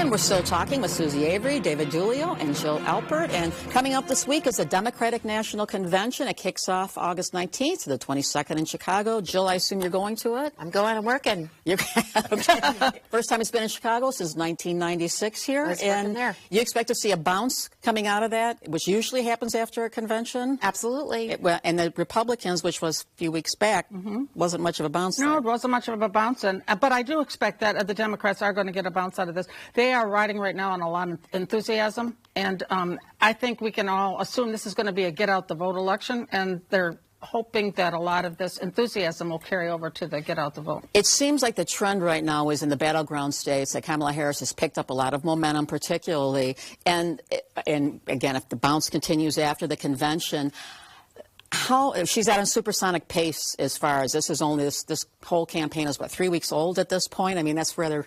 And we're still talking with Susie Avery, David Dulio, and Jill Alpert. And coming up this week is the Democratic National Convention. It kicks off August 19th to the 22nd in Chicago. Jill, I assume you're going to it? I'm going. I'm working. First time it's been in Chicago since 1996 here. I was working there. You expect to see a bounce coming out of that, which usually happens after a convention? Absolutely. And the Republicans, which was a few weeks back, wasn't much of a bounce. No, there. it wasn't much of a bounce. But I do expect that the Democrats are going to get a bounce out of this. They are riding right now on a lot of enthusiasm, and I think we can all assume this is going to be a get-out-the-vote election, and they're hoping that a lot of this enthusiasm will carry over to the get-out-the-vote. It seems like the trend right now is in the battleground states that Kamala Harris has picked up a lot of momentum, particularly, and again, if the bounce continues after the convention, she's at a supersonic pace as far as this whole campaign is, what, 3 weeks old at this point? I mean, that's rather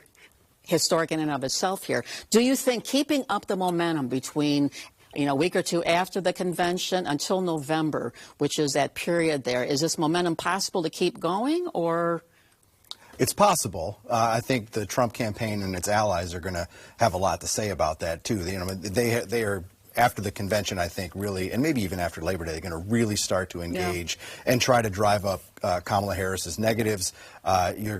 historic in and of itself here. Do you think keeping up the momentum between a week or two after the convention until November, which is that period there, is this momentum possible to keep going, or? It's possible. I think the Trump campaign and its allies are going to have a lot to say about that, too. They are, after the convention, I think, really, and maybe even after Labor Day, they're going to really start to engage and try to drive up Kamala Harris's negatives. We're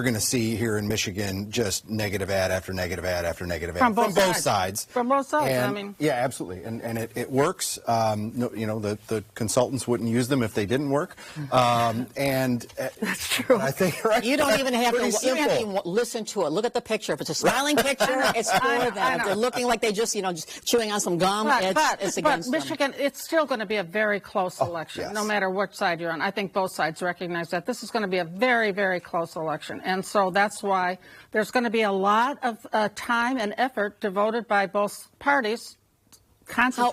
going to see here in Michigan just negative ad after negative ad after negative ad from both sides. From both sides. And, I mean, yeah, absolutely, and it works. The consultants wouldn't use them if they didn't work. And that's true. I think you don't even have to. You don't have to even listen to it. Look at the picture. If it's a smiling picture, it's for them. If they're looking like they just just chewing on some gum, it's against them. But Michigan, it's still going to be a very close election, no matter which side you're on. I think both sides recognize that this is going to be a very, very close election. And so that's why there's going to be a lot of time and effort devoted by both parties. So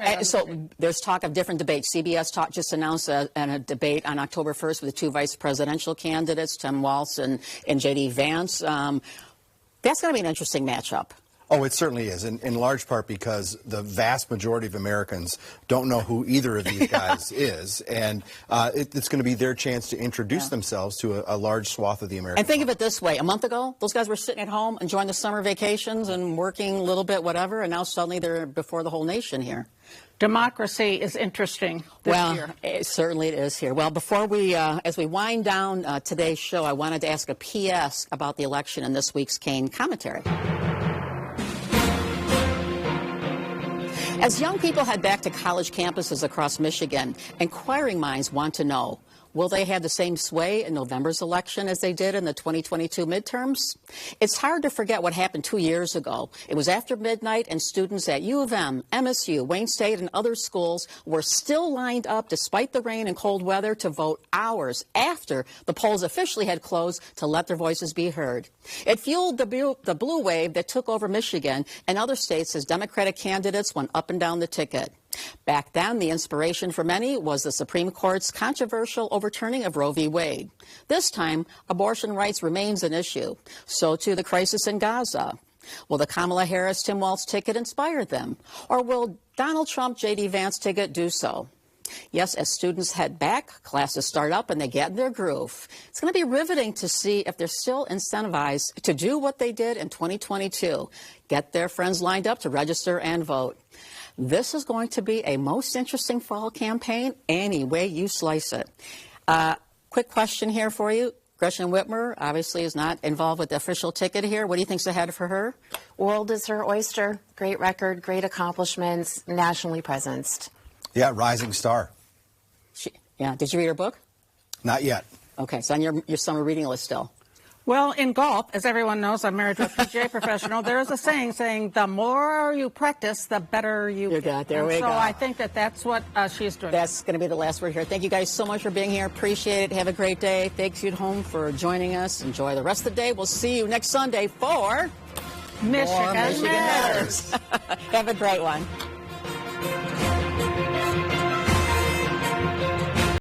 there's talk of different debates. CBS just announced a debate on October 1st with the two vice presidential candidates, Tim Walz and J.D. Vance. That's going to be an interesting matchup. Oh, it certainly is, in large part because the vast majority of Americans don't know who either of these guys is, and it's going to be their chance to introduce themselves to a large swath of the American And think of it this way. A month ago, those guys were sitting at home enjoying the summer vacations and working a little bit, whatever, and now suddenly they're before the whole nation here. Democracy is interesting this year. Well, certainly it is here. Well, before we, as we wind down today's show, I wanted to ask a P.S. about the election in this week's Kane commentary. As young people head back to college campuses across Michigan, inquiring minds want to know, will they have the same sway in November's election as they did in the 2022 midterms? It's hard to forget what happened 2 years ago. It was after midnight, and students at U of M, MSU, Wayne State, and other schools were still lined up, despite the rain and cold weather, to vote hours after the polls officially had closed to let their voices be heard. It fueled the blue wave that took over Michigan and other states as Democratic candidates went up and down the ticket. Back then, the inspiration for many was the Supreme Court's controversial overturning of Roe v. Wade. This time, abortion rights remains an issue. So too the crisis in Gaza. Will the Kamala Harris-Tim Walz ticket inspire them? Or will Donald Trump J.D. Vance ticket do so? Yes, as students head back, classes start up, and they get in their groove. It's going to be riveting to see if they're still incentivized to do what they did in 2022, get their friends lined up to register and vote. This is going to be a most interesting fall campaign any way you slice it. Quick question here for you. Gretchen Whitmer obviously is not involved with the official ticket here. What do you think's ahead for her? World is her oyster. Great record, great accomplishments, nationally presenced. Yeah, rising star. Did you read her book? Not yet. Okay, so on your summer reading list still. Well, in golf, as everyone knows, I'm married to a PGA professional. There's a saying the more you practice, the better you get. There we go. So I think that's what she's doing. That's going to be the last word here. Thank you guys so much for being here. Appreciate it. Have a great day. Thanks you at home for joining us. Enjoy the rest of the day. We'll see you next Sunday for Michigan Matters. Have a great one.